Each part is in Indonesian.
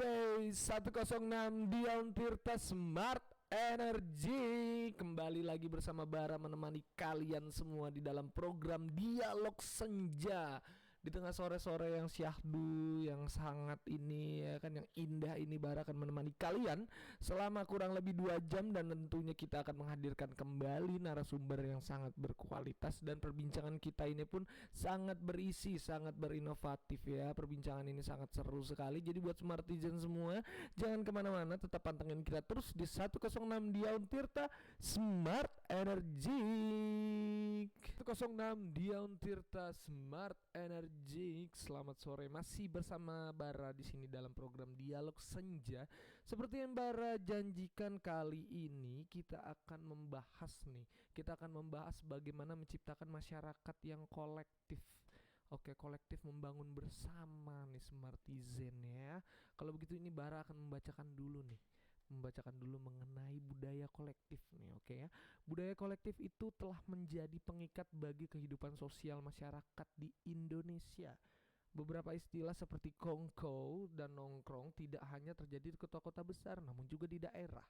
Oke, 106 Dion Tirta Smart Energy kembali lagi bersama Bara menemani kalian semua di dalam program Dialog Senja di tengah sore-sore yang syahdu, yang sangat ini ya kan, yang indah ini. Bara akan menemani kalian selama kurang lebih 2 jam dan tentunya kita akan menghadirkan kembali narasumber yang sangat berkualitas dan perbincangan kita ini pun sangat berisi, sangat berinovatif ya. Perbincangan ini sangat seru sekali. Jadi buat Smartizen semua, jangan kemana-mana, tetap pantengin kita terus di 106 Dion Tirta Smart Energy. 106 Dion Tirta Smart Energy. Selamat sore, masih bersama Bara di sini dalam program Dialog Senja. Seperti yang Bara janjikan, kali ini kita akan membahas bagaimana menciptakan masyarakat yang kolektif. Oke, kolektif membangun bersama nih Smartizen ya. Kalau begitu ini Bara akan membacakan dulu mengenai budaya kolektif nih, oke ya. Budaya kolektif itu telah menjadi pengikat bagi kehidupan sosial masyarakat di Indonesia. Beberapa istilah seperti kongko dan nongkrong tidak hanya terjadi di kota-kota besar, namun juga di daerah.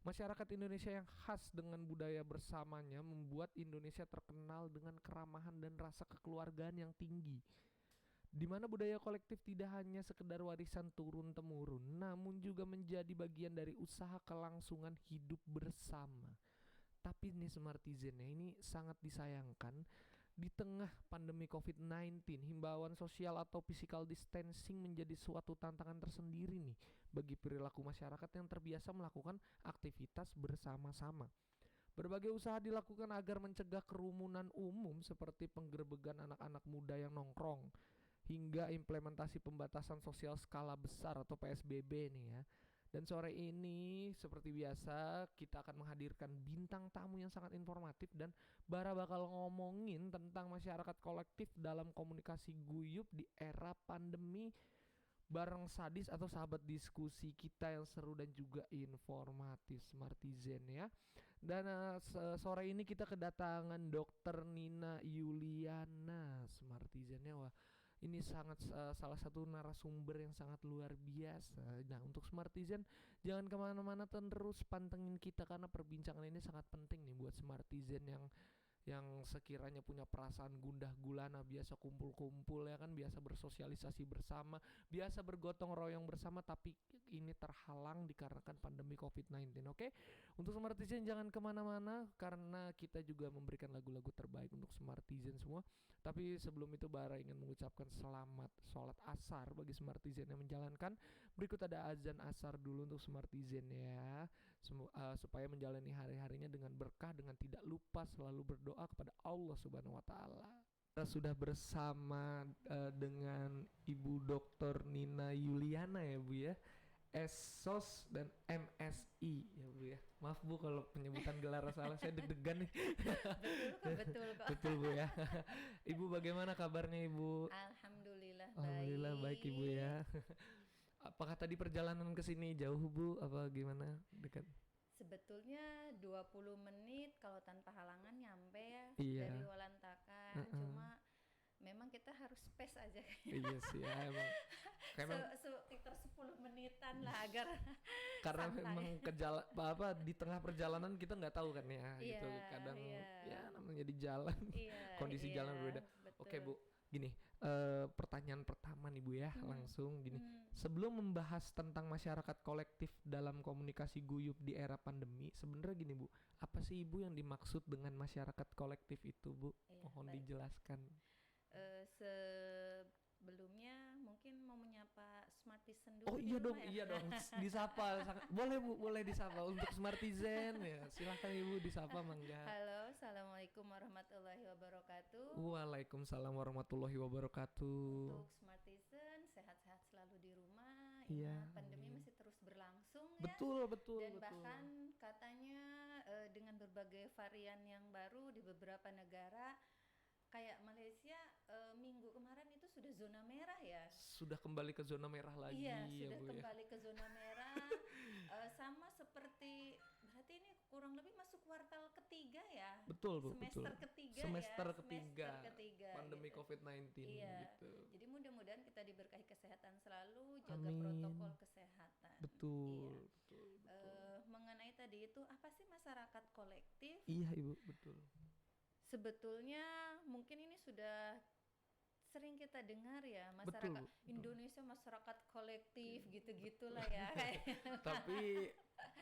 Masyarakat Indonesia yang khas dengan budaya bersamanya membuat Indonesia terkenal dengan keramahan dan rasa kekeluargaan yang tinggi, di mana budaya kolektif tidak hanya sekedar warisan turun-temurun, namun juga menjadi bagian dari usaha kelangsungan hidup bersama. Tapi nih Smartizen ya, ini sangat disayangkan di tengah pandemi COVID-19, himbauan sosial atau physical distancing menjadi suatu tantangan tersendiri nih bagi perilaku masyarakat yang terbiasa melakukan aktivitas bersama-sama. Berbagai usaha dilakukan agar mencegah kerumunan umum seperti penggerbegan anak-anak muda yang nongkrong, hingga implementasi pembatasan sosial skala besar atau PSBB nih ya. Dan sore ini seperti biasa kita akan menghadirkan bintang tamu yang sangat informatif, dan Bara bakal ngomongin tentang masyarakat kolektif dalam komunikasi guyup di era pandemi bareng Sadis atau sahabat diskusi kita yang seru dan juga informatif Smartizen ya. Dan sore ini kita kedatangan Dr. Nina Yuliana Smartizen ya. Wah, ini sangat salah satu narasumber yang sangat luar biasa. Nah, untuk Smartizen jangan kemana-mana, terus pantengin kita karena perbincangan ini sangat penting nih buat Smartizen yang sekiranya punya perasaan gundah gulana, biasa kumpul-kumpul ya kan, biasa bersosialisasi bersama, biasa bergotong royong bersama, tapi ini terhalang dikarenakan pandemi COVID-19. Oke, untuk Smartizen jangan kemana-mana karena kita juga memberikan lagu-lagu terbaik untuk Smartizen semua. Tapi sebelum itu Bara ingin mengucapkan selamat sholat asar bagi Smartizen yang menjalankan. Berikut ada azan asar dulu untuk Smartizen ya, supaya menjalani hari-harinya dengan berkah, dengan tidak lupa selalu berdoa kepada Allah Subhanahu wa taala. Kita sudah bersama dengan Ibu Dr. Nina Yuliana ya Bu ya, SOS dan MSI ya Bu ya. Maaf Bu kalau penyebutan gelar salah, saya deg-degan nih. Betul kok. Betul Bu ya. Ibu bagaimana kabarnya Ibu? Alhamdulillah baik Ibu ya. Apakah tadi perjalanan ke sini jauh Bu, apa gimana, dekat? Sebetulnya 20 menit kalau tanpa halangan nyampe ya. Iya. Dari Walantakan. Cuma memang kita harus space aja. Iya sih ya, emang sekitar 10 menitan lah agar karena santai. memang di tengah perjalanan kita nggak tahu kan ya, gitu kadang ya namanya di jalan kondisi jalan berbeda. Betul. Oke Bu, gini, pertanyaan pertama nih Bu ya, langsung gini. Sebelum membahas tentang masyarakat kolektif dalam komunikasi guyup di era pandemi, sebenarnya gini Bu, apa sih Ibu yang dimaksud dengan masyarakat kolektif itu Bu? Mohon dijelaskan. Sebelumnya mungkin mau menyapa Smartizen dulu. Oh iya dong, iya dong, disapa. Boleh Bu, boleh disapa untuk Smartizen ya. Silakan Ibu disapa mangga. Halo, assalamualaikum warahmatullahi wabarakatuh. Waalaikumsalam warahmatullahi wabarakatuh. Untuk Smartizen sehat-sehat selalu di rumah. Iya. Pandemi masih terus berlangsung ya. Betul. Dan bahkan katanya dengan berbagai varian yang baru di beberapa negara. Kayak Malaysia minggu kemarin itu sudah zona merah ya. Sudah kembali ke zona merah lagi. Iya, ya, sudah Bu, kembali ke zona merah. Sama seperti, berarti ini kurang lebih masuk kuartal ketiga ya. Betul Bu, semester betul. Ketiga Semester ya. ketiga. Semester ketiga. Pandemi gitu. COVID-19 iya. gitu. Jadi mudah-mudahan kita diberkahi kesehatan selalu, jaga protokol Betul, Iya. betul, betul. Mengenai tadi itu apa sih masyarakat kolektif? Iya Ibu, betul. Sebetulnya mungkin ini sudah sering kita dengar ya, Betul masyarakat Bu, betul. Indonesia masyarakat kolektif gitu-gitulah ya kayak. Tapi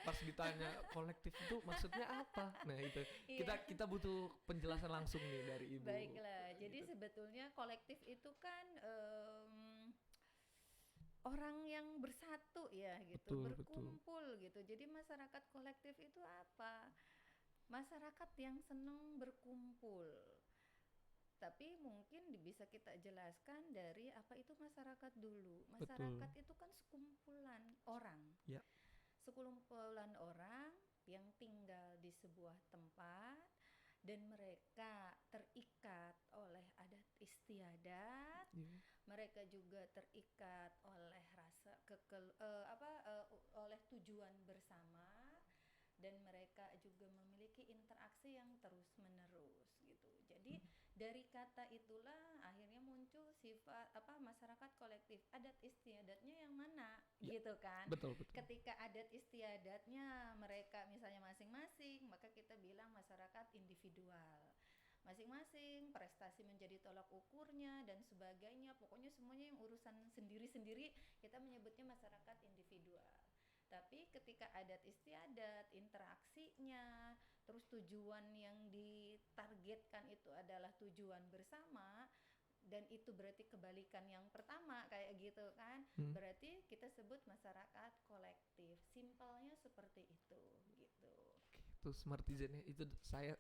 pas ditanya kolektif itu maksudnya apa? Nah itu Iya. kita butuh penjelasan langsung nih dari Ibu. Baiklah, jadi Gitu. sebetulnya kolektif itu kan orang yang bersatu ya gitu, Betul, betul. berkumpul gitu. Jadi masyarakat kolektif itu apa? Masyarakat yang senang berkumpul. Tapi mungkin bisa kita jelaskan dari apa itu masyarakat dulu. Betul. Masyarakat itu kan sekumpulan orang. Ya. Sekumpulan orang yang tinggal di sebuah tempat dan mereka terikat oleh adat istiadat. Iya. Mereka juga terikat oleh rasa oleh tujuan bersama, dan mereka juga memiliki interaksi yang terus menerus gitu. Jadi dari kata itulah akhirnya muncul sifat masyarakat kolektif. Adat istiadatnya yang mana Ya. gitu kan. Betul, betul. Ketika adat istiadatnya mereka misalnya masing-masing, maka kita bilang masyarakat individual. Masing-masing prestasi menjadi tolak ukurnya dan sebagainya. Pokoknya semuanya yang urusan sendiri-sendiri kita menyebutnya masyarakat individual. Tapi ketika adat istiadat, interaksinya, terus tujuan yang ditargetkan itu adalah tujuan bersama, dan itu berarti kebalikan yang pertama kayak gitu kan. Berarti kita sebut masyarakat kolektif. Simpelnya seperti itu gitu. Itu Smartizen-nya itu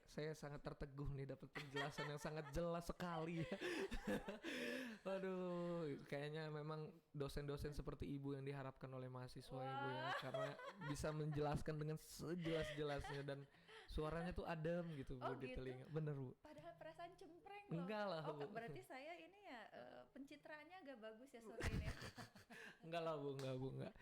saya sangat terteguh nih dapat penjelasan yang sangat jelas sekali. Waduh, kayaknya memang dosen-dosen seperti Ibu yang diharapkan oleh mahasiswa ya Bu ya, karena bisa menjelaskan dengan sejelas-jelasnya dan suaranya tuh adem gitu Bu di Gitu. telinga. Bener Bu. Padahal perasaan cempreng loh. Enggak lah Bu. Berarti saya ini ya pencitraannya agak bagus ya sore ini. Enggak lah Bu, enggak.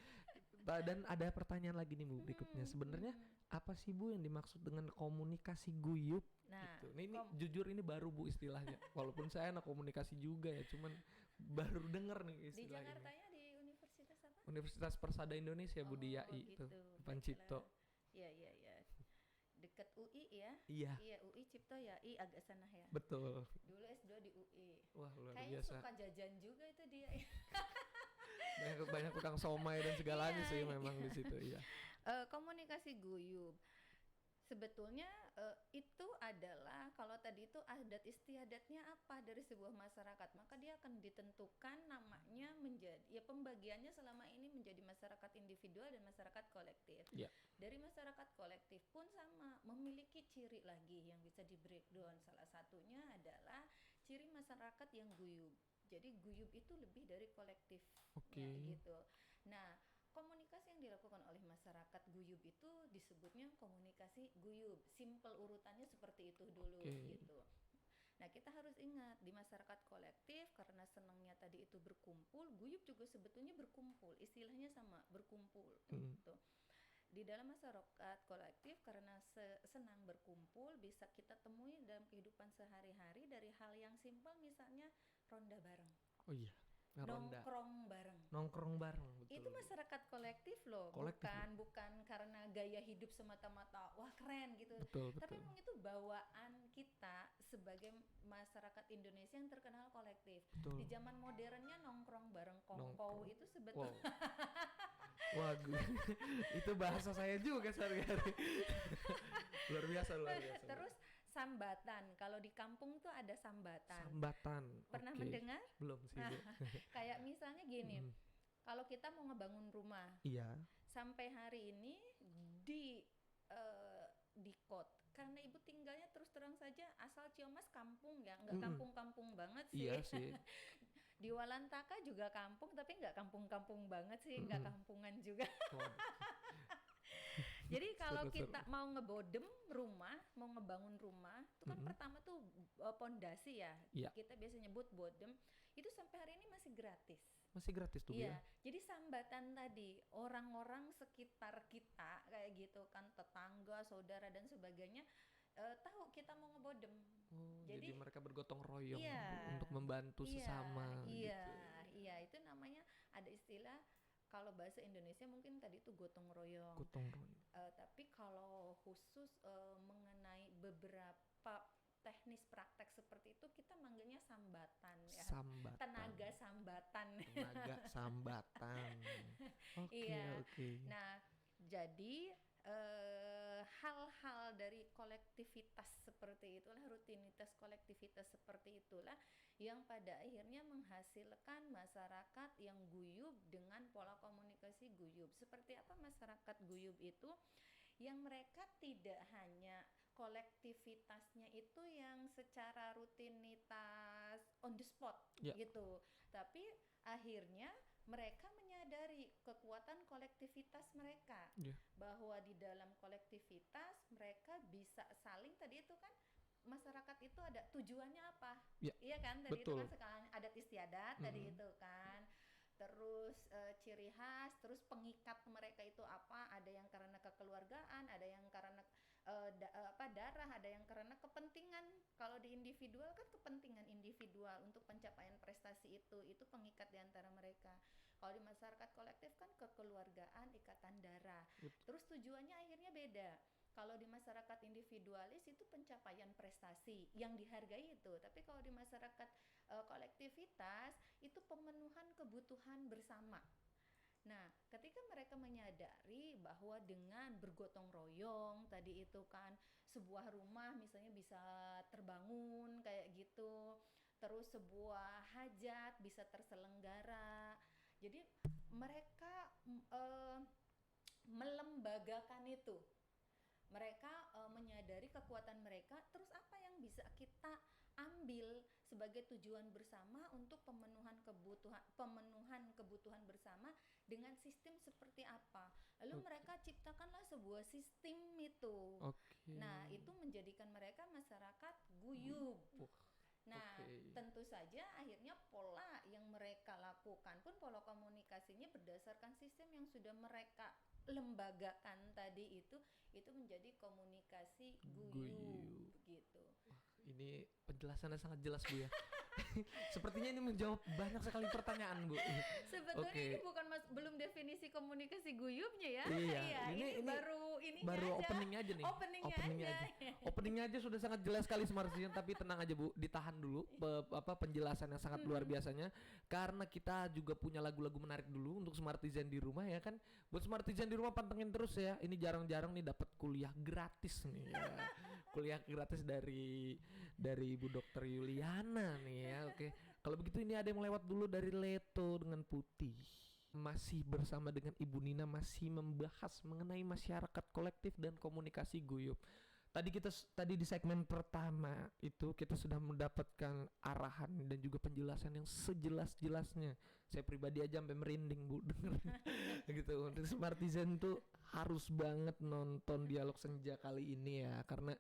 Dan ada pertanyaan lagi nih Bu berikutnya. Sebenarnya apa sih Bu yang dimaksud dengan komunikasi guyup? Nah, Gitu. Ini jujur ini baru Bu istilahnya. Walaupun saya anak komunikasi juga ya, cuman baru denger nih di istilah ini. Jakartanya di universitas apa? Universitas Persada Indonesia Bu di YAI gitu. tuh, Depan Cipto. Iya. Dekat UI ya? Iya. Iya, UI Cipto YAI agak sana ya. Betul. Dulu S2 di UI. Wah, luar Kayaknya biasa. suka jajan juga itu dia. Banyak tukang somai dan segalanya Iya, sih iya. memang di situ, iya. Komunikasi guyup. Sebetulnya itu adalah kalau tadi itu adat istiadatnya apa dari sebuah masyarakat, maka dia akan ditentukan namanya menjadi ya pembagiannya selama ini menjadi masyarakat individual dan masyarakat kolektif. Ya. Dari masyarakat kolektif pun sama memiliki ciri lagi yang bisa di breakdown. Salah satunya adalah ciri masyarakat yang guyup. Jadi guyup itu lebih dari kolektif. Oke. Gitu. Nah, komunikasi yang dilakukan oleh masyarakat guyup itu disebutnya komunikasi guyup. Simpel urutannya seperti itu dulu gitu. Nah, kita harus ingat di masyarakat kolektif karena senangnya tadi itu berkumpul, guyup juga sebetulnya berkumpul. Istilahnya sama, berkumpul gitu. Di dalam masyarakat kolektif karena senang berkumpul bisa kita temui dalam kehidupan sehari-hari dari hal yang simpel, misalnya ronda bareng. Oh iya. Nongkrong bareng. Betul. Itu masyarakat kolektif loh. Bukan karena gaya hidup semata-mata wah keren gitu. Betul. Tapi memang itu bawaan kita sebagai masyarakat Indonesia yang terkenal kolektif. Betul. Di zaman modernnya nongkrong bareng kongkow itu sebetulnya Wah, itu bahasa saya juga sehari-hari. luar biasa. Terus sambatan. Kalau di kampung tuh ada sambatan. Pernah mendengar? Belum sih, Bu. Kayak misalnya gini. Kalau kita mau ngebangun rumah. Iya. Sampai hari ini di kot. Karena ibu tinggalnya terus terang saja asal Ciomas kampung ya, nggak kampung-kampung banget sih. Iya sih. Di Walantaka juga kampung, tapi nggak kampung-kampung banget sih, nggak kampungan juga. Jadi kalau kita mau ngebodem rumah, mau ngebangun rumah, itu kan pertama tuh pondasi ya. Kita biasa nyebut bodem. Itu sampai hari ini masih gratis. Masih gratis tuh ya. Ya. Jadi sambatan tadi orang-orang sekitar kita kayak gitu kan, tetangga, saudara dan sebagainya tahu kita mau ngebodem. Jadi mereka bergotong royong untuk membantu sesama. Iya, itu namanya ada istilah kalau bahasa Indonesia mungkin tadi itu gotong royong. Gotong royong. Tapi kalau khusus mengenai beberapa teknis praktek seperti itu kita manggilnya sambatan ya. Sambatan. Tenaga sambatan. Tenaga sambatan. Oke, Iya. oke. Nah, jadi hal-hal dari kolektivitas seperti itulah, rutinitas kolektivitas seperti itulah yang pada akhirnya menghasilkan masyarakat yang guyub dengan pola komunikasi guyub. Seperti apa masyarakat guyub itu? Yang mereka tidak hanya kolektivitasnya itu yang secara rutinitas on the spot gitu, tapi akhirnya mereka menyadari kekuatan kolektivitas mereka, bahwa di dalam kolektivitas mereka bisa saling, tadi itu kan masyarakat itu ada tujuannya apa, iya kan, tadi betul. Itu kan sekarang adat istiadat tadi itu kan, terus ciri khas, terus pengikat mereka itu apa, ada yang karena kekeluargaan, ada yang karena darah, ada yang karena kepentingan. Kalau di individual kan kepentingan individual untuk pencapaian prestasi itu pengikat di antara mereka. Kalau di masyarakat kolektif kan kekeluargaan, ikatan darah. Terus tujuannya akhirnya beda. Kalau di masyarakat individualis itu pencapaian prestasi yang dihargai itu, tapi kalau di masyarakat kolektivitas itu pemenuhan kebutuhan bersama. Nah, ketika mereka menyadari bahwa dengan bergotong royong tadi itu kan sebuah rumah misalnya bisa terbangun kayak gitu, terus sebuah hajat bisa terselenggara. Jadi mereka melembagakan itu. Mereka menyadari kekuatan mereka, terus apa yang bisa kita ambil sebagai tujuan bersama untuk pemenuhan kebutuhan bersama dengan sistem seperti apa. Lalu mereka ciptakanlah sebuah sistem itu. Nah, itu menjadikan mereka masyarakat guyub. Nah, tentu saja akhirnya pola yang mereka lakukan pun pola komunikasinya berdasarkan sistem yang sudah mereka lembagakan tadi itu menjadi komunikasi guyub gitu. Ini penjelasannya sangat jelas, Bu ya. Sepertinya ini menjawab banyak sekali pertanyaan, Bu. Sebetulnya ini bukan belum definisi komunikasi guyubnya ya. Iya, ini baru aja. openingnya aja nih. Openingnya aja sudah sangat jelas sekali Smartizen, tapi tenang aja Bu, ditahan dulu penjelasan yang sangat luar biasanya, karena kita juga punya lagu-lagu menarik dulu untuk Smartizen di rumah ya kan. Buat Smartizen di rumah pantengin terus ya. Ini jarang-jarang nih dapat kuliah gratis nih ya. Kuliah gratis dari Ibu Dokter Yuliana nih ya. Oke. Kalau begitu ini ada yang lewat dulu dari Leto dengan Putih. Masih bersama dengan Ibu Nina, masih membahas mengenai masyarakat kolektif dan komunikasi guyub. Tadi di segmen pertama itu kita sudah mendapatkan arahan dan juga penjelasan yang sejelas-jelasnya. Saya pribadi aja sampai merinding Bu denger gitu. Untuk Smartizen tuh harus banget nonton Dialog Senja kali ini ya, karena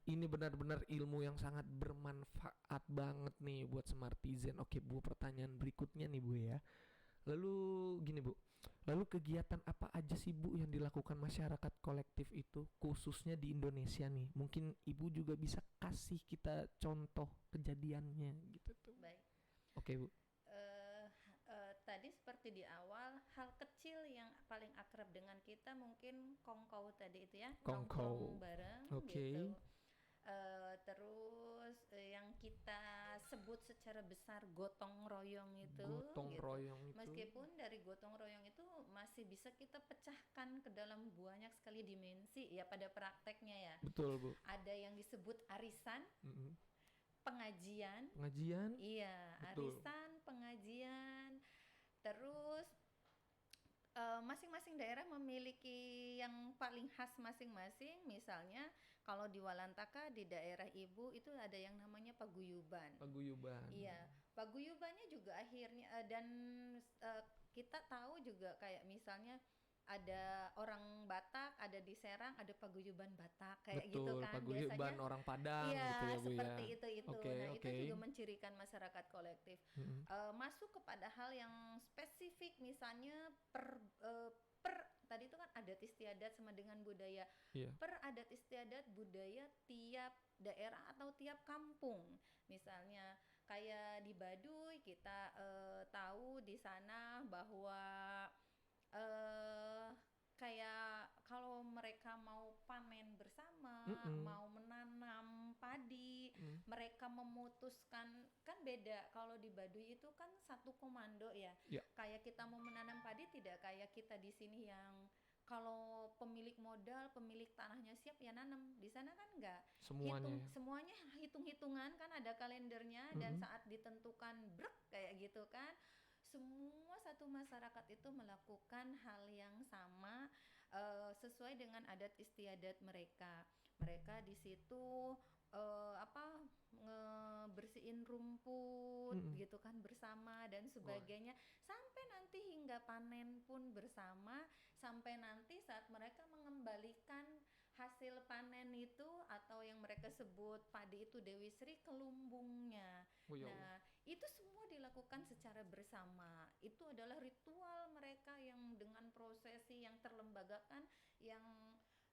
ini benar-benar ilmu yang sangat bermanfaat banget nih buat Smartizen. Oke Bu, pertanyaan berikutnya nih Bu ya. Lalu gini Bu, lalu kegiatan apa aja sih Bu yang dilakukan masyarakat kolektif itu khususnya di Indonesia nih? Mungkin Ibu juga bisa kasih kita contoh kejadiannya gitu tuh. Baik. Oke Bu. Tadi seperti di awal, hal kecil yang paling akrab dengan kita mungkin kongkow tadi itu ya, nongkrong bareng gitu. Terus yang kita sebut secara besar gotong royong itu. Meskipun dari gotong royong itu masih bisa kita pecahkan ke dalam banyak sekali dimensi ya pada prakteknya ya. Betul Bu. Ada yang disebut arisan, pengajian. Iya, betul. Arisan, pengajian. Terus masing-masing daerah memiliki yang paling khas masing-masing. Misalnya kalau di Walantaka di daerah Ibu itu ada yang namanya paguyuban. Iya, paguyubannya juga akhirnya dan kita tahu juga kayak misalnya ada orang Batak, ada di Serang, ada paguyuban Batak kayak betul, gitu kan. Paguyuban biasanya orang Padang iya, gitu ya Bu seperti ya. itu. Nah, itu juga mencirikan masyarakat kolektif. Masuk kepada hal yang spesifik misalnya per tadi itu kan adat istiadat sama dengan budaya. Per adat istiadat budaya tiap daerah atau tiap kampung. Misalnya kayak di Baduy kita tahu di sana bahwa mau menanam padi, mereka memutuskan, kan beda kalau di Baduy itu kan satu komando ya. Ya, Kayak kita mau menanam padi tidak kayak kita di sini yang kalau pemilik modal, pemilik tanahnya siap ya nanam. Di sana kan enggak. semuanya ya. Semuanya hitung-hitungan kan, ada kalendernya, dan Mm-mm. saat ditentukan brek kayak gitu kan. Semua satu masyarakat itu melakukan hal yang sama, sesuai dengan adat istiadat mereka. Mereka di situ apa, ngebersihin rumput Mm-mm. gitu kan bersama dan Wah. sebagainya, sampai nanti hingga panen pun bersama, sampai nanti saat mereka mengembalikan hasil panen itu atau yang mereka sebut padi itu Dewi Sri ke lumbungnya. Oh ya Allah. Nah, itu semua dilakukan secara bersama. Itu adalah ritual mereka yang dengan prosesi yang terlembagakan, yang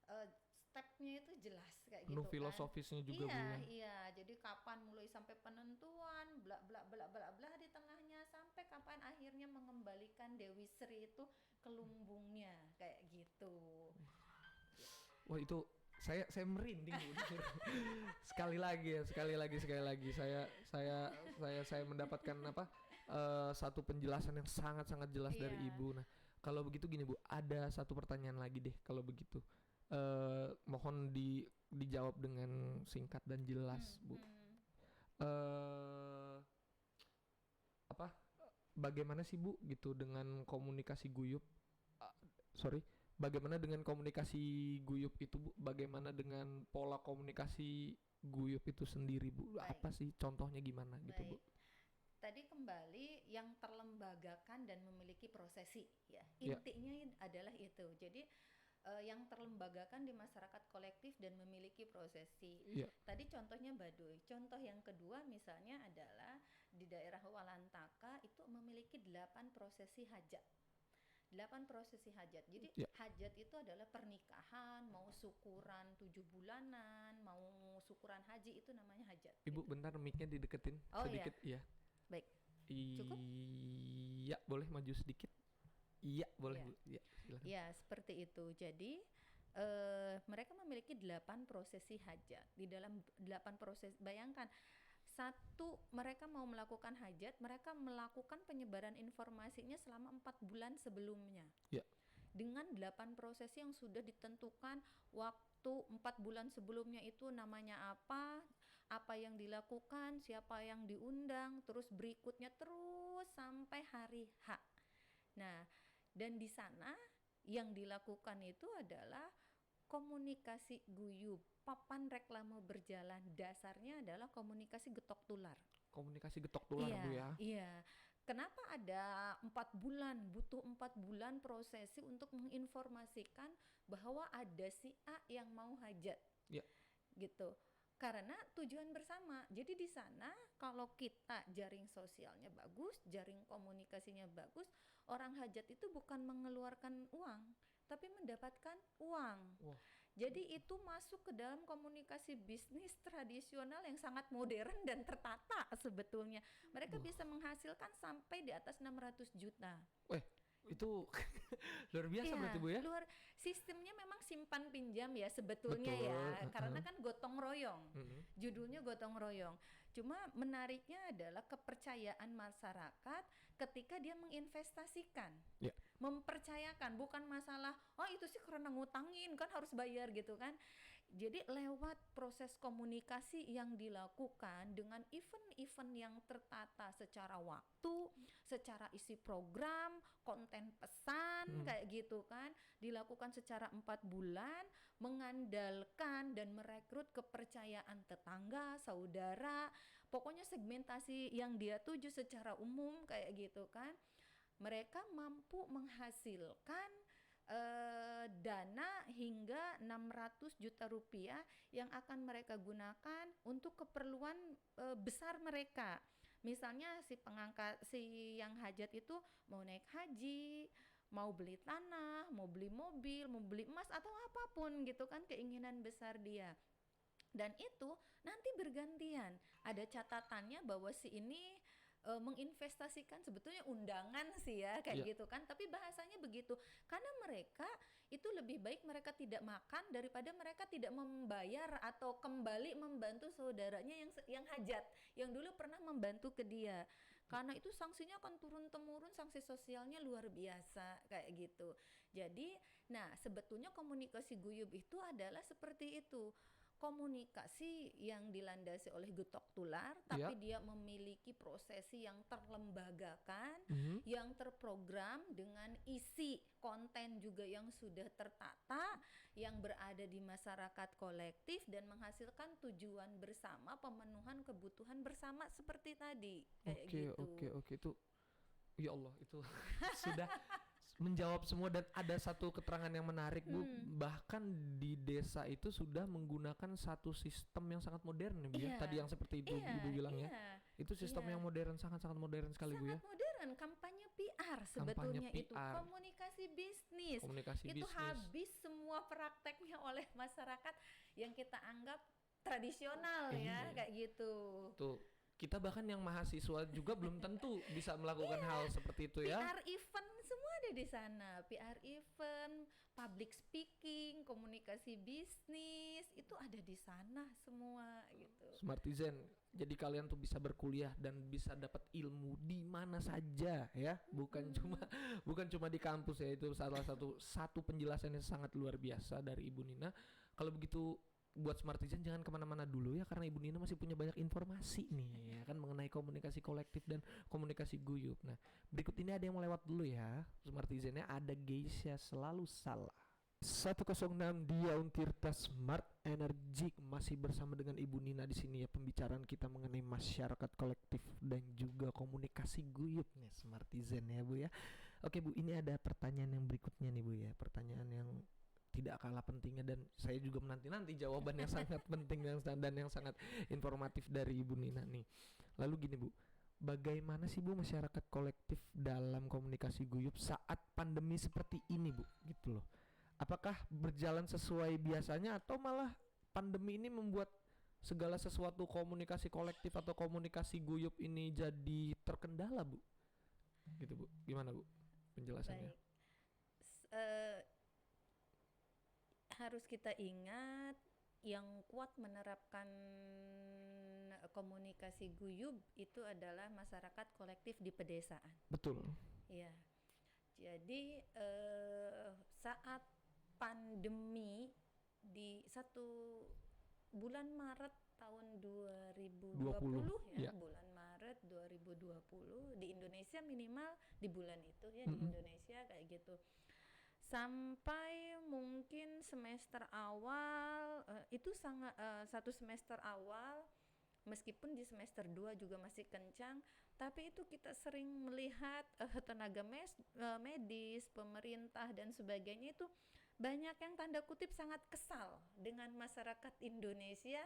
eh, stepnya itu jelas kayak Penuh gitu kan. filosofisnya juga Bu Iya, ya. iya. Jadi kapan mulai sampai penentuan, bla bla bla bla bla di tengahnya, sampai kapan akhirnya mengembalikan Dewi Sri itu ke lumbungnya kayak gitu. Wah itu saya merinding Bu. Sekali lagi ya, sekali lagi saya mendapatkan apa, satu penjelasan yang sangat-sangat jelas dari Iya. Ibu. Nah, kalau begitu gini Bu, ada satu pertanyaan lagi deh kalau begitu. Mohon dijawab dengan singkat dan jelas, Hmm, Bu. hmm. Eh apa bagaimana sih Bu gitu dengan komunikasi guyup? Ah, sorry, bagaimana dengan komunikasi guyup itu Bu? Bagaimana dengan pola komunikasi guyup itu sendiri Bu? Baik, Apa sih contohnya gimana gitu Bu? baik. Tadi kembali yang terlembagakan dan memiliki prosesi ya. Ya, Intinya adalah itu. Jadi yang terlembagakan di masyarakat kolektif dan memiliki prosesi. ya, Tadi contohnya Baduy. Contoh yang kedua misalnya adalah di daerah Walantaka itu memiliki 8 prosesi hajat. 8 prosesi hajat. Jadi ya. hajat itu adalah pernikahan, mau syukuran 7 bulanan, mau syukuran haji, itu namanya hajat Ibu gitu. bentar mic-nya dideketin Oh iya, sedikit ya. baik. Cukup? Iya, boleh maju sedikit. Iya, boleh Iya. Bu. Iya, silakan. Ya, seperti itu. Jadi mereka memiliki 8 prosesi hajat. Di dalam 8 proses, bayangkan, satu, mereka mau melakukan hajat, mereka melakukan penyebaran informasinya selama 4 bulan sebelumnya. Ya, Dengan 8 prosesi yang sudah ditentukan, waktu 4 bulan sebelumnya itu namanya apa yang dilakukan, siapa yang diundang, terus berikutnya terus sampai hari H. Nah, dan di sana yang dilakukan itu adalah komunikasi guyup, papan reklame berjalan. Dasarnya adalah komunikasi getok tular. komunikasi getok tular Iya, Bu ya. iya. Kenapa ada 4 bulan, butuh 4 bulan prosesi untuk menginformasikan bahwa ada si A yang mau hajat, Ya, gitu. Karena tujuan bersama. Jadi di sana kalau kita jaring sosialnya bagus, jaring komunikasinya bagus, orang hajat itu bukan mengeluarkan uang, tapi mendapatkan uang. wah, Jadi itu masuk ke dalam komunikasi bisnis tradisional yang sangat modern dan tertata sebetulnya. Mereka wah. bisa menghasilkan sampai di atas 600 juta. Weh, itu luar biasa Iya, berarti Bu ya. sistemnya memang simpan pinjam ya sebetulnya Betul, ya, karena kan gotong royong. Mm-mm. Judulnya gotong royong. Cuma menariknya adalah kepercayaan masyarakat ketika dia menginvestasikan. Ya, Mempercayakan, bukan masalah oh itu sih karena ngutangin kan harus bayar gitu kan. Jadi lewat proses komunikasi yang dilakukan dengan event-event yang tertata secara waktu, secara isi program, konten pesan mm. kayak gitu kan, dilakukan secara 4 bulan, mengandalkan dan merekrut kepercayaan tetangga, saudara, pokoknya segmentasi yang dia tuju secara umum kayak gitu kan. Mereka mampu menghasilkan dana hingga 600 juta rupiah yang akan mereka gunakan untuk keperluan besar mereka. Misalnya si yang hajat itu mau naik haji, mau beli tanah, mau beli mobil, mau beli emas atau apapun gitu kan, keinginan besar dia. Dan itu nanti bergantian. Ada catatannya bahwa si ini menginvestasikan sebetulnya undangan sih ya kayak Iya. gitu kan, tapi bahasanya begitu karena mereka itu lebih baik mereka tidak makan daripada mereka tidak membayar atau kembali membantu saudaranya yang hajat, yang dulu pernah membantu ke dia, karena itu sanksinya akan turun temurun, sanksi sosialnya luar biasa kayak gitu. Jadi nah sebetulnya komunikasi guyub itu adalah seperti itu, komunikasi yang dilandasi oleh getok tular, Iya. tapi dia memiliki prosesi yang terlembagakan, Mhm. yang terprogram dengan isi konten juga yang sudah tertata, yang berada di masyarakat kolektif dan menghasilkan tujuan bersama, pemenuhan kebutuhan bersama seperti tadi kayak Oke, gitu. oke, oke, itu ya Allah itu sudah menjawab semua. Dan ada satu keterangan yang menarik Bu, bahkan di desa itu sudah menggunakan satu sistem yang sangat modern ya Bu ya. Iya, Tadi yang seperti itu iya, Ibu bilang ya. iya. Itu sistem Iya. yang modern, sangat-sangat modern sekali Bu ya. Sangat modern, kampanye PR Kampanye sebetulnya itu, PR, komunikasi bisnis. komunikasi Itu bisnis. habis semua prakteknya oleh masyarakat yang kita anggap tradisional ya, Iya. kayak gitu. Tuh, kita bahkan yang mahasiswa juga belum tentu bisa melakukan hal seperti itu ya. PR event semua ada di sana, PR event, public speaking, komunikasi bisnis, itu ada di sana semua gitu. Smartizen. Jadi kalian tuh bisa berkuliah dan bisa dapat ilmu di mana saja ya, bukan cuma di kampus ya. Itu salah satu penjelasan yang sangat luar biasa dari Ibu Nina. Kalau begitu buat Smartizen jangan kemana-mana dulu ya, karena Ibu Nina masih punya banyak informasi nih ya kan mengenai komunikasi kolektif dan komunikasi guyub. Nah, berikut ini ada yang mau lewat dulu ya. Smartizennya ada Geisha Selalu Salah. 106 Diaun Tirta Smart Energy masih bersama dengan Ibu Nina di sini ya, pembicaraan kita mengenai masyarakat kolektif dan juga komunikasi guyub nih Smartizen ya Bu ya. Oke Bu, ini ada pertanyaan yang berikutnya nih Bu ya, pertanyaan yang tidak kalah pentingnya dan saya juga menanti-nanti jawaban yang sangat penting dan yang sangat informatif dari Ibu Nina nih. Lalu gini Bu, bagaimana sih Bu masyarakat kolektif dalam komunikasi guyub saat pandemi seperti ini Bu, gitu loh. Apakah berjalan sesuai biasanya atau malah pandemi ini membuat segala sesuatu komunikasi kolektif atau komunikasi guyub ini jadi terkendala Bu? Gitu Bu, gimana Bu penjelasannya? Baik. Harus kita ingat yang kuat menerapkan komunikasi guyub itu adalah masyarakat kolektif di pedesaan. Betul. Ya, jadi saat pandemi di 1 bulan Maret tahun 2020 ya, ya. bulan Maret 2020 di Indonesia, minimal di bulan itu ya, di Indonesia kayak gitu. Sampai mungkin semester awal itu sangat satu semester awal, meskipun di semester 2 juga masih kencang, tapi itu kita sering melihat tenaga medis, pemerintah dan sebagainya itu banyak yang tanda kutip sangat kesal dengan masyarakat Indonesia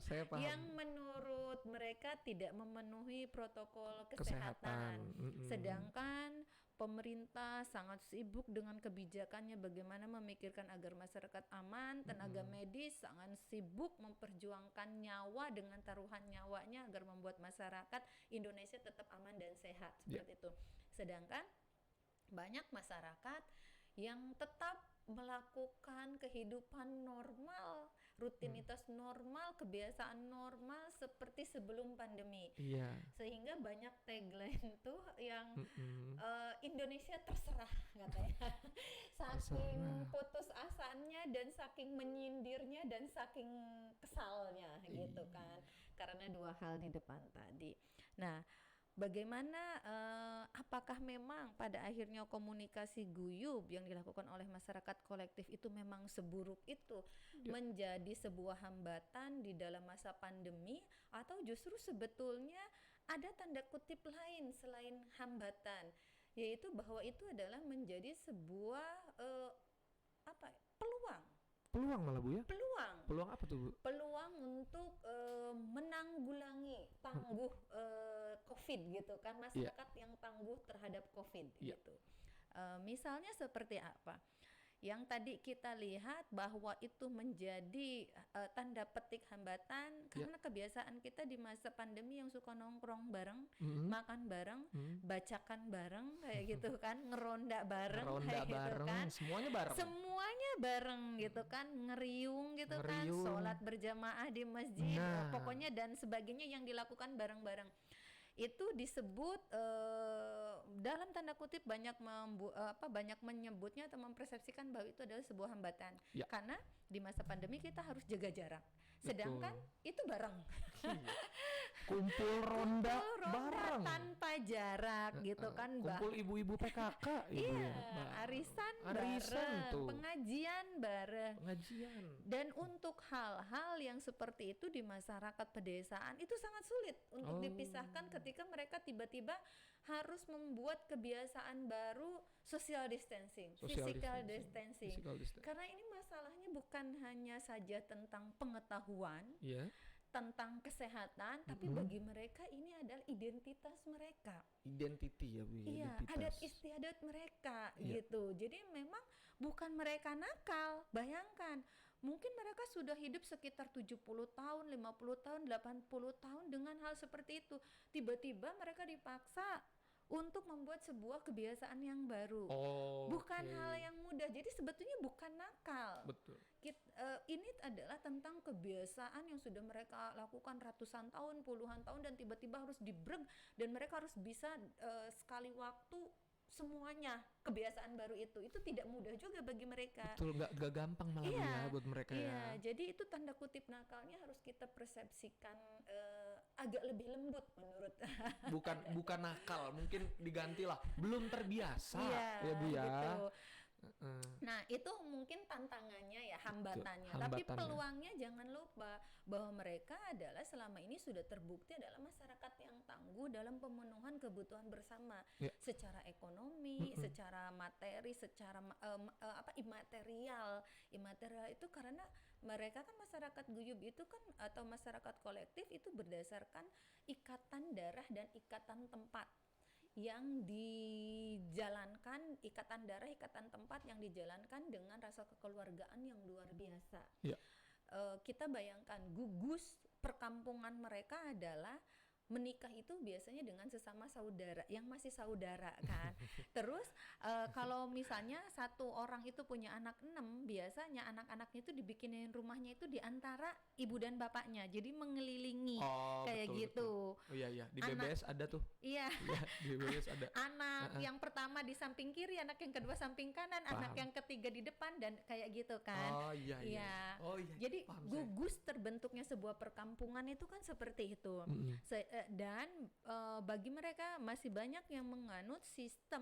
Saya paham. yang menurut mereka tidak memenuhi protokol kesehatan. Sedangkan pemerintah sangat sibuk dengan kebijakannya bagaimana memikirkan agar masyarakat aman, tenaga medis sangat sibuk memperjuangkan nyawa dengan taruhan nyawanya agar membuat masyarakat Indonesia tetap aman dan sehat seperti itu. Sedangkan banyak masyarakat yang tetap melakukan kehidupan normal, rutinitas normal, kebiasaan normal seperti sebelum pandemi. Iya. Sehingga banyak tagline tuh yang Indonesia terserah katanya. Saking putus asanya dan saking menyindirnya dan saking kesalnya gitu kan. Karena dua hal di depan tadi. Nah, bagaimana apakah memang pada akhirnya komunikasi guyub yang dilakukan oleh masyarakat kolektif itu memang seburuk itu, menjadi sebuah hambatan di dalam masa pandemi, atau justru sebetulnya ada tanda kutip lain selain hambatan, yaitu bahwa itu adalah menjadi sebuah Peluang malah Bu ya? Peluang apa tuh Bu? Peluang untuk menanggulangi tangguh COVID gitu kan, masyarakat yang tangguh terhadap COVID gitu. Misalnya seperti apa? yang tadi kita lihat bahwa itu menjadi tanda petik hambatan karena kebiasaan kita di masa pandemi yang suka nongkrong bareng, makan bareng, bacakan bareng kayak gitu kan, ngeronda bareng kayak gitu bareng, kan. semuanya bareng. Semuanya bareng gitu kan, ngeriung gitu kan, sholat berjamaah di masjid, pokoknya dan sebagainya yang dilakukan bareng-bareng. Itu disebut dalam tanda kutip banyak menyebutnya atau mempersepsikan bahwa itu adalah sebuah hambatan. Karena di masa pandemi kita harus jaga jarak. Sedangkan itu bareng. Kumpul ronda bareng tanpa jarak gitu kan. Kumpul ibu-ibu PKK. Iya, arisan bareng, tuh. pengajian bareng. Pengajian. Dan untuk hal-hal yang seperti itu di masyarakat pedesaan itu sangat sulit untuk dipisahkan ketika mereka tiba-tiba harus membuat kebiasaan baru social distancing, physical distancing. Karena ini masalahnya bukan hanya saja tentang pengetahuan, tentang kesehatan, tapi bagi mereka ini adalah identitas mereka. Identity ya Bu. Iya, adat istiadat mereka gitu. Jadi memang bukan mereka nakal. Bayangkan, mungkin mereka sudah hidup sekitar 70 tahun, 50 tahun, 80 tahun dengan hal seperti itu. Tiba-tiba mereka dipaksa untuk membuat sebuah kebiasaan yang baru. Bukan hal yang mudah. Jadi sebetulnya bukan nakal. Betul. Ini adalah tentang kebiasaan yang sudah mereka lakukan ratusan tahun, puluhan tahun, dan tiba-tiba harus dibreg dan mereka harus bisa sekali waktu semuanya kebiasaan baru itu tidak mudah juga bagi mereka. Betul, gak gampang malah ya buat mereka. Iya, jadi itu tanda kutip nakalnya harus kita persepsikan agak lebih lembut menurut. bukan nakal, mungkin digantilah belum terbiasa ya Bu ya. Gitu. Nah itu mungkin tantangannya ya, hambatannya. Tapi peluangnya jangan lupa bahwa mereka adalah selama ini sudah terbukti adalah masyarakat yang tangguh dalam pemenuhan kebutuhan bersama secara ekonomi, secara materi, secara imaterial itu karena mereka kan masyarakat guyub itu kan atau masyarakat kolektif itu berdasarkan ikatan darah dan ikatan tempat yang dijalankan, ikatan darah, ikatan tempat yang dijalankan dengan rasa kekeluargaan yang luar biasa. Kita bayangkan gugus perkampungan mereka adalah menikah itu biasanya dengan sesama saudara yang masih saudara kan. Terus kalau misalnya satu orang itu punya anak 6, biasanya anak-anaknya itu dibikinin rumahnya itu di antara ibu dan bapaknya, jadi mengelilingi kayak betul, gitu. Betul. Oh iya di BBS ada tuh. Iya. Di BBS ada. Anak yang pertama di samping kiri, anak yang kedua samping kanan, anak yang ketiga di depan dan kayak gitu kan. Iya. Jadi gugus terbentuknya sebuah perkampungan itu kan seperti itu. Dan bagi mereka masih banyak yang menganut sistem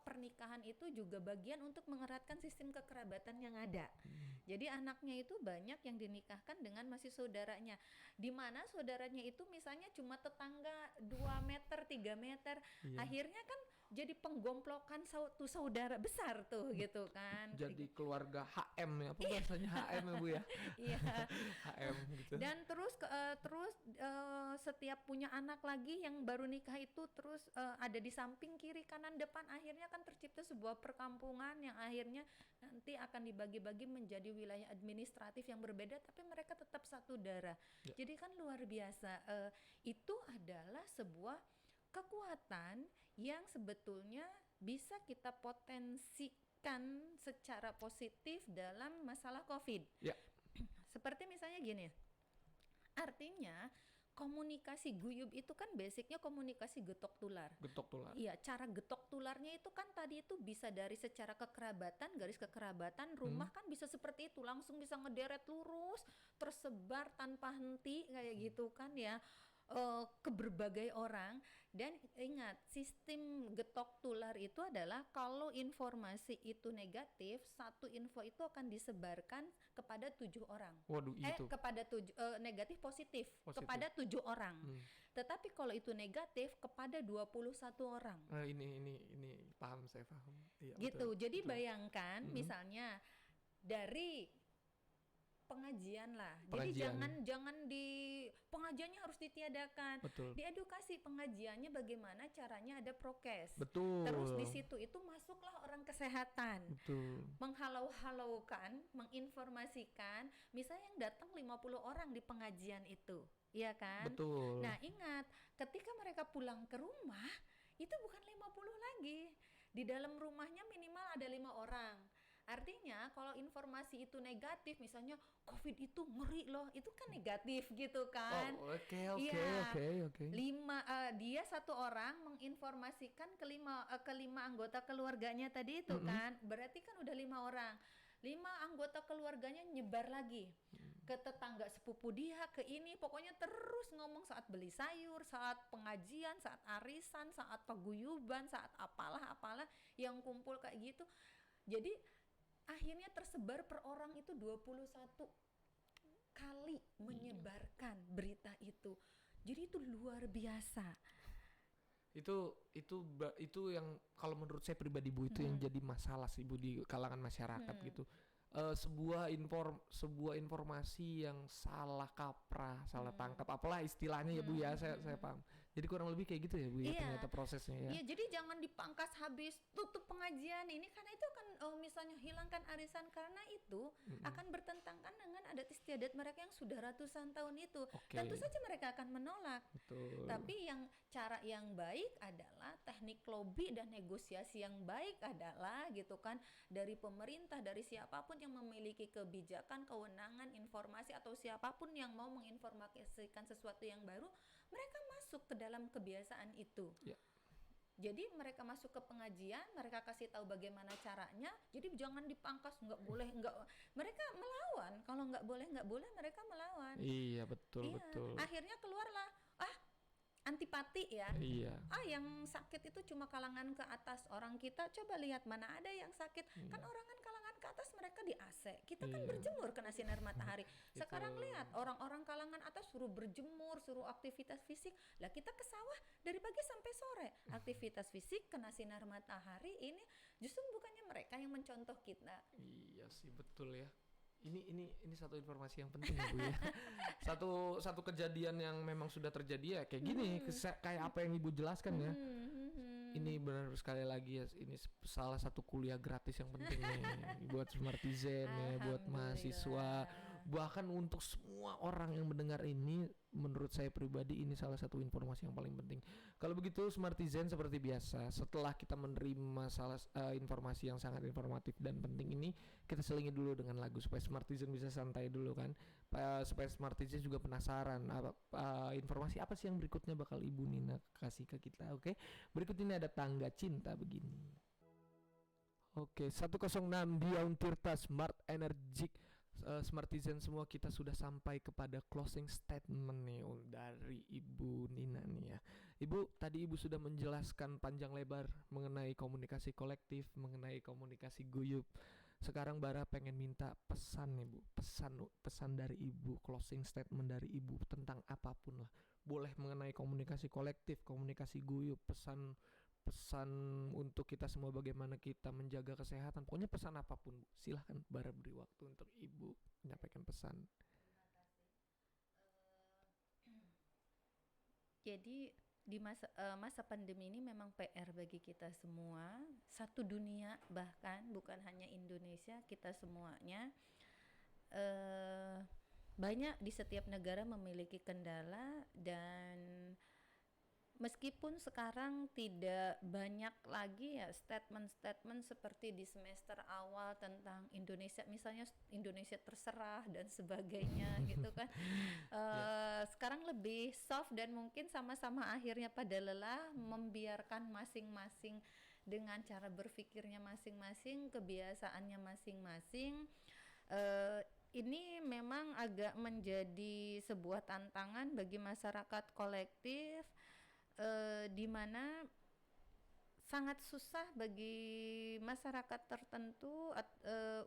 pernikahan itu juga bagian untuk mengeratkan sistem kekerabatan yang ada. Jadi anaknya itu banyak yang dinikahkan dengan masih saudaranya, di mana saudaranya itu misalnya cuma tetangga 2 meter 3 meter, akhirnya kan jadi penggomplokan satu saudara besar tuh gitu kan. Jadi keluarga HM ya, apa bahasanya HM ya Bu ya? Iya. HM gitu. Dan terus setiap punya anak lagi yang baru nikah itu terus ada di samping kiri kanan depan, akhirnya kan tercipta sebuah perkampungan yang akhirnya nanti akan dibagi-bagi menjadi wilayah administratif yang berbeda tapi mereka tetap satu darah. Jadi kan luar biasa. Itu adalah sebuah kekuatan yang sebetulnya bisa kita potensikan secara positif dalam masalah COVID. Seperti misalnya gini, artinya komunikasi guyub itu kan basicnya komunikasi getok tular. Iya, cara getok tularnya itu kan tadi itu bisa dari secara kekerabatan, garis kekerabatan, rumah kan bisa seperti itu, langsung bisa ngederet lurus, tersebar tanpa henti kayak gitu kan ya. Ke berbagai orang. Dan ingat, sistem getok tular itu adalah kalau informasi itu negatif, satu info itu akan disebarkan kepada 7 orang. Waduh, itu. Kepada negatif positif kepada 7 orang. Tetapi kalau itu negatif kepada 21 orang. Ini paham, saya paham. Iya, gitu. Betul, jadi betul. Bayangkan misalnya dari pengajian lah. Jadi Pengajian. jangan di pengajiannya harus ditiadakan. Betul. Diedukasi pengajiannya bagaimana caranya ada prokes. Betul. Terus di situ itu masuklah orang kesehatan. Betul. Menghalau-halaukan, menginformasikan, misalnya yang datang 50 orang di pengajian itu, iya kan? Betul. Nah, ingat, ketika mereka pulang ke rumah, itu bukan 50 lagi. Di dalam rumahnya minimal ada 5 orang. Artinya kalau informasi itu negatif, misalnya COVID itu ngeri loh, itu kan negatif gitu kan. Oh, oke. Iya. Oke. Dia satu orang menginformasikan kelima anggota keluarganya tadi itu kan, berarti kan udah 5 orang. 5 anggota keluarganya nyebar lagi ke tetangga sepupu dia, ke ini, pokoknya terus ngomong saat beli sayur, saat pengajian, saat arisan, saat paguyuban, saat apalah yang kumpul kayak gitu. Jadi akhirnya tersebar per orang itu 21 kali menyebarkan berita itu. Jadi itu luar biasa. Itu yang kalau menurut saya pribadi Bu, itu yang jadi masalah sih Bu di kalangan masyarakat gitu. Sebuah informasi yang salah kaprah, salah tangkap, apalah istilahnya ya Bu ya, saya paham. Jadi kurang lebih kayak gitu ya Bu ya, ternyata prosesnya ya. Iya, jadi jangan dipangkas habis tutup pengajian ini, karena itu akan misalnya hilangkan arisan, karena itu akan bertentangan dengan adat istiadat mereka yang sudah ratusan tahun itu. Tentu saja mereka akan menolak. Betul. Tapi cara yang baik adalah teknik lobby dan negosiasi yang baik adalah gitu kan, dari pemerintah, dari siapapun yang memiliki kebijakan, kewenangan, informasi, atau siapapun yang mau menginformasikan sesuatu yang baru, mereka masuk ke dalam kebiasaan itu. Jadi mereka masuk ke pengajian, mereka kasih tahu bagaimana caranya. Jadi jangan dipangkas, nggak boleh. Mereka melawan. Kalau nggak boleh, mereka melawan. Iya, betul. Akhirnya keluarlah antipati ya. Iya. Yang sakit itu cuma kalangan ke atas. Orang kita coba lihat mana ada yang sakit. Kan kalangan ke atas mereka di AC. Kita kan berjemur kena sinar matahari. Sekarang lihat orang-orang kalangan atas suruh berjemur, suruh aktivitas fisik. Lah kita ke sawah dari pagi sampai sore. Aktivitas fisik kena sinar matahari, ini justru bukannya mereka yang mencontoh kita. Iya sih, betul ya. Ini satu informasi yang penting ya Bu ya. Satu kejadian yang memang sudah terjadi ya kayak gini, kayak apa yang Ibu jelaskan ya. Ini benar sekali lagi ya, ini salah satu kuliah gratis yang penting nih buat Smartizen ya, buat mahasiswa, bahkan untuk semua orang yang mendengar ini. Menurut saya pribadi ini salah satu informasi yang paling penting. Kalau begitu Smartizen, seperti biasa, setelah kita menerima informasi yang sangat informatif dan penting ini, kita selingi dulu dengan lagu supaya Smartizen bisa santai dulu kan, supaya Smartizen juga penasaran informasi apa sih yang berikutnya bakal Ibu Nina kasih ke kita. Oke, berikut ini ada Tangga Cinta begini. Oke, 106 Dion Tirta Smart Energik. Smartizen semua, kita sudah sampai kepada closing statement nih dari Ibu Nina nih ya. Tadi Ibu sudah menjelaskan panjang lebar mengenai komunikasi kolektif, mengenai komunikasi guyup. Sekarang Bara pengen minta pesan nih Bu, pesan dari Ibu, closing statement dari Ibu tentang apapun lah. Boleh mengenai komunikasi kolektif, komunikasi guyup, pesan untuk kita semua bagaimana kita menjaga kesehatan. Pokoknya pesan apapun Bu. Silahkan Bara beri waktu untuk Ibu menyampaikan pesan. Jadi di masa pandemi ini memang PR bagi kita semua, satu dunia, bahkan bukan hanya Indonesia, kita semuanya. Banyak di setiap negara memiliki kendala, dan meskipun sekarang tidak banyak lagi ya statement-statement seperti di semester awal tentang Indonesia, misalnya Indonesia terserah dan sebagainya gitu kan. Sekarang lebih soft, dan mungkin sama-sama akhirnya pada lelah, membiarkan masing-masing dengan cara berpikirnya masing-masing, kebiasaannya masing-masing. Ini memang agak menjadi sebuah tantangan bagi masyarakat kolektif, di mana sangat susah bagi masyarakat tertentu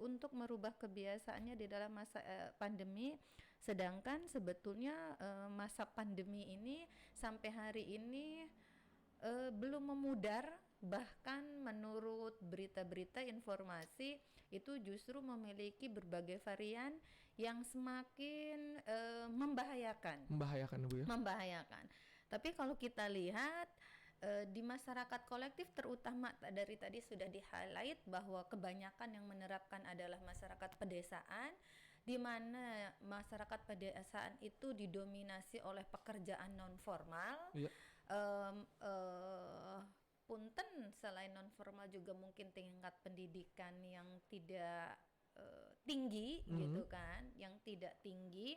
untuk merubah kebiasaannya di dalam masa pandemi. Sedangkan sebetulnya masa pandemi ini sampai hari ini belum memudar, bahkan menurut berita berita-berita informasi itu justru memiliki berbagai varian yang semakin membahayakan. Membahayakan Bu ya. Membahayakan. Tapi kalau kita lihat di masyarakat kolektif, terutama dari tadi sudah di-highlight bahwa kebanyakan yang menerapkan adalah masyarakat pedesaan, di mana masyarakat pedesaan itu didominasi oleh pekerjaan non formal. Iya. Punten, selain non formal juga mungkin tingkat pendidikan yang tidak tinggi gitu kan, yang tidak tinggi,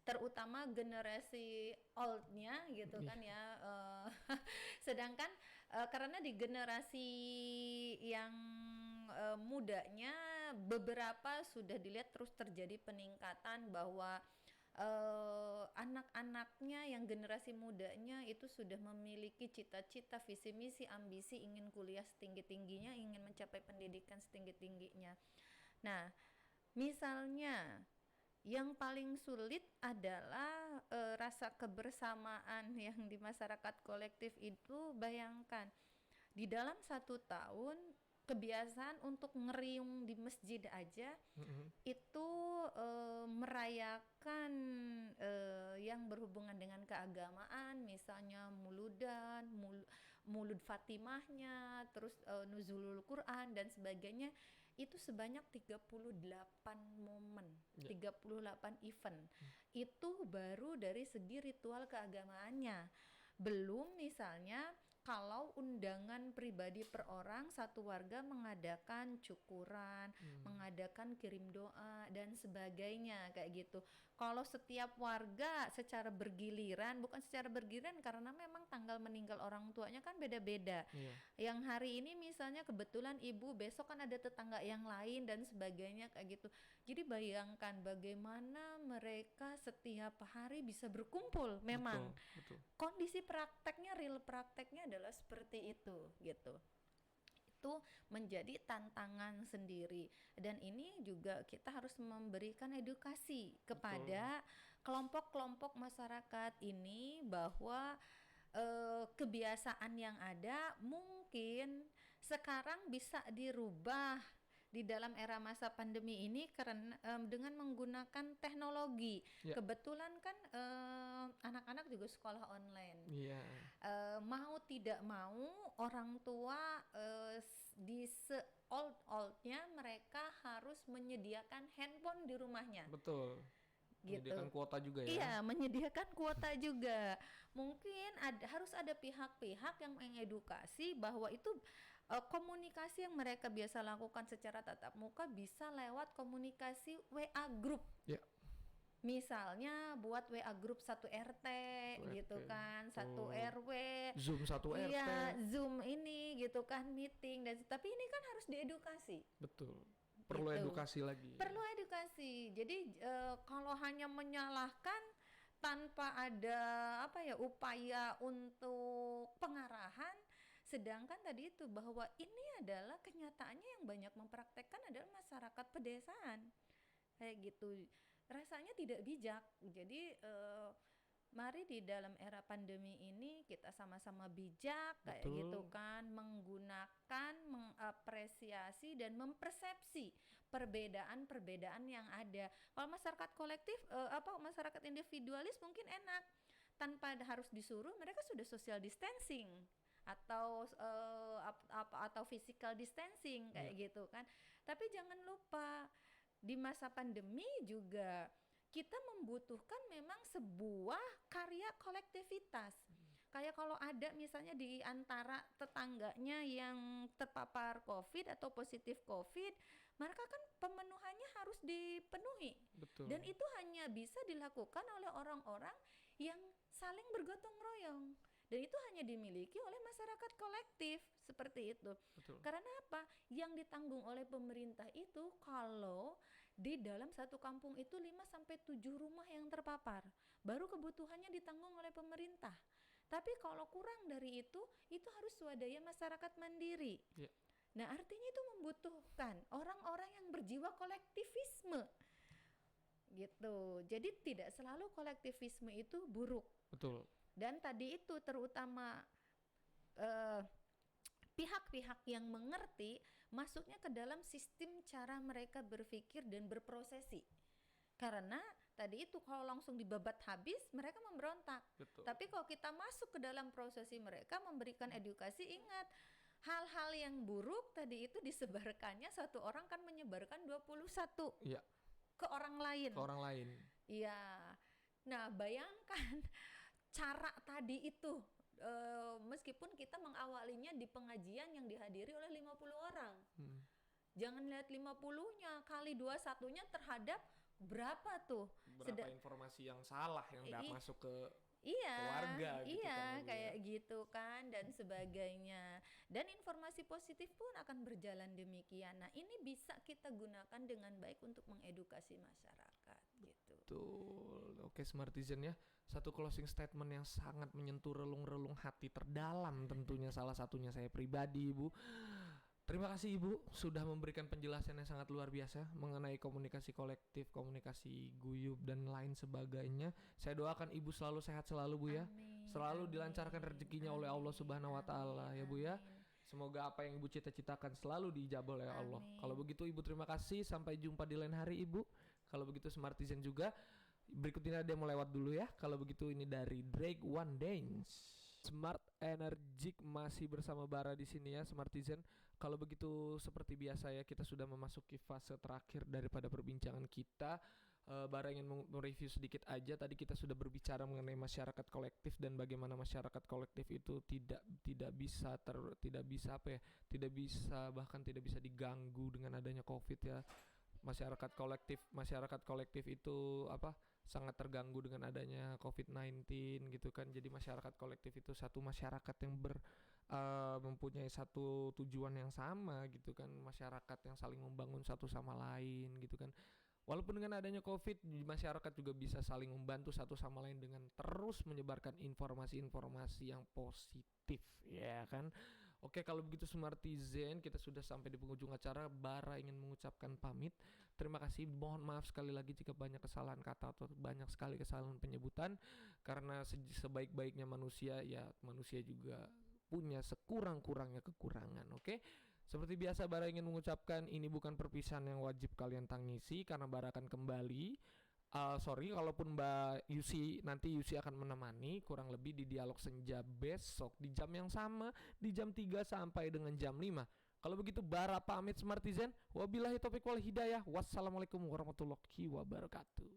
terutama generasi oldnya gitu kan ya. Sedangkan karena di generasi yang mudanya beberapa sudah dilihat terus terjadi peningkatan bahwa anak-anaknya yang generasi mudanya itu sudah memiliki cita-cita, visi misi, ambisi, ingin kuliah setinggi-tingginya, ingin mencapai pendidikan setinggi-tingginya. Nah, misalnya yang paling sulit adalah rasa kebersamaan yang di masyarakat kolektif itu. Bayangkan, di dalam 1 tahun kebiasaan untuk ngeriung di masjid aja itu merayakan yang berhubungan dengan keagamaan, misalnya muludan, mulud Fatimahnya, terus nuzulul Quran dan sebagainya, itu sebanyak 38 momen, 38 event. Itu baru dari segi ritual keagamaannya. Belum misalnya kalau undangan pribadi per orang, satu warga mengadakan syukuran, mengadakan kirim doa dan sebagainya kayak gitu. Kalau setiap warga secara bergiliran, bukan secara bergiliran karena memang tanggal meninggal orang tuanya kan beda-beda. Yang hari ini misalnya kebetulan ibu, besok kan ada tetangga yang lain dan sebagainya kayak gitu. Jadi bayangkan bagaimana mereka setiap hari bisa berkumpul. Memang betul. Kondisi prakteknya, real prakteknya adalah seperti itu gitu. Itu menjadi tantangan sendiri, dan ini juga kita harus memberikan edukasi kepada kelompok-kelompok masyarakat ini bahwa kebiasaan yang ada mungkin sekarang bisa dirubah di dalam era masa pandemi ini karena dengan menggunakan teknologi. Kebetulan kan anak-anak juga sekolah online. Mau tidak mau orang tua di se-old-oldnya mereka harus menyediakan handphone di rumahnya. Betul. Menyediakan kuota juga ya. Iya, menyediakan kuota juga. Mungkin harus ada pihak-pihak yang mengedukasi bahwa itu komunikasi yang mereka biasa lakukan secara tatap muka bisa lewat komunikasi WA group. Misalnya buat WA group 1 RT gitu kan, 1 RW, Zoom 1 RT. Iya, Zoom ini gitu kan, meeting, dan tapi ini kan harus diedukasi. Betul. Perlu edukasi lagi. Perlu edukasi. Jadi kalau hanya menyalahkan tanpa ada upaya untuk pengarahan, sedangkan tadi itu bahwa ini adalah kenyataannya yang banyak mempraktekkan adalah masyarakat pedesaan kayak gitu, rasanya tidak bijak. Jadi mari di dalam era pandemi ini kita sama-sama bijak kayak gitu kan, menggunakan, mengapresiasi dan mempersepsi perbedaan-perbedaan yang ada. Kalau masyarakat kolektif masyarakat individualis mungkin enak, tanpa harus disuruh mereka sudah social distancing atau physical distancing kayak gitu kan. Tapi jangan lupa di masa pandemi juga kita membutuhkan memang sebuah karya kolektivitas. Kayak kalau ada misalnya di antara tetangganya yang terpapar COVID atau positif COVID, maka kan pemenuhannya harus dipenuhi. Dan itu hanya bisa dilakukan oleh orang-orang yang saling bergotong royong. Dan itu hanya dimiliki oleh masyarakat kolektif seperti itu. Karena apa? Yang ditanggung oleh pemerintah itu kalau di dalam satu kampung itu 5-7 rumah yang terpapar, baru kebutuhannya ditanggung oleh pemerintah. Tapi kalau kurang dari itu harus swadaya masyarakat mandiri. Nah, artinya itu membutuhkan orang-orang yang berjiwa kolektivisme. Gitu. Jadi tidak selalu kolektivisme itu buruk. Betul. Dan tadi itu terutama pihak-pihak yang mengerti masuknya ke dalam sistem cara mereka berpikir dan berprosesi. Karena tadi itu kalau langsung dibabat habis, mereka memberontak. Betul. Tapi kalau kita masuk ke dalam prosesi mereka, memberikan edukasi, ingat hal-hal yang buruk tadi itu disebarkannya, satu orang kan menyebarkan 21 Iya. ke orang lain. Ke orang lain. Iya. Nah, bayangkan cara tadi itu, meskipun kita mengawalinya di pengajian yang dihadiri oleh 50 orang. Jangan lihat 50-nya kali 21-nya terhadap berapa tuh? Berapa informasi yang salah yang masuk ke keluarga gitu iya, kan, kayak gitu kan dan sebagainya. Dan informasi positif pun akan berjalan demikian. Nah, ini bisa kita gunakan dengan baik untuk mengedukasi masyarakat gitu. Betul. Oke, Smartizen ya. Satu closing statement yang sangat menyentuh relung-relung hati terdalam tentunya, salah satunya saya pribadi, Ibu. Terima kasih Ibu sudah memberikan penjelasan yang sangat luar biasa mengenai komunikasi kolektif, komunikasi guyub dan lain sebagainya. Saya doakan Ibu selalu sehat selalu Bu ya. Selalu dilancarkan rezekinya oleh Allah Subhanahu wa taala ya Bu ya. Semoga apa yang Ibu cita-citakan selalu diijabah oleh Allah. Kalau begitu Ibu terima kasih, sampai jumpa di lain hari Ibu. Kalau begitu Smartizen juga. Berikut ini ada yang mau lewat dulu ya. Kalau begitu ini dari Drake One Dance. Smart Energik masih bersama Bara di sini ya Smartizen. Kalau begitu seperti biasa ya, kita sudah memasuki fase terakhir daripada perbincangan kita. Bara ingin mereview sedikit aja. Tadi kita sudah berbicara mengenai masyarakat kolektif dan bagaimana masyarakat kolektif itu tidak bisa bahkan tidak bisa diganggu dengan adanya Covid ya. Masyarakat kolektif itu sangat terganggu dengan adanya COVID-19 gitu kan. Jadi masyarakat kolektif itu satu masyarakat yang mempunyai satu tujuan yang sama gitu kan, masyarakat yang saling membangun satu sama lain gitu kan. Walaupun dengan adanya COVID, masyarakat juga bisa saling membantu satu sama lain dengan terus menyebarkan informasi-informasi yang positif ya kan. Oke, kalau begitu Smartizen, kita sudah sampai di penghujung acara. Bara ingin mengucapkan pamit. Terima kasih, mohon maaf sekali lagi jika banyak kesalahan kata atau banyak sekali kesalahan penyebutan. Karena sebaik-baiknya manusia, ya manusia juga punya sekurang-kurangnya kekurangan. Oke, seperti biasa Bara ingin mengucapkan ini bukan perpisahan yang wajib kalian tangisi, karena Bara akan kembali. Kalaupun Mbak Yusi, nanti Yusi akan menemani kurang lebih di Dialog Senja besok di jam yang sama, di jam 3 sampai dengan jam 5. Kalau begitu Bara pamit Smartizen. Wabillahi taufiq wal hidayah. Wassalamualaikum warahmatullahi wabarakatuh.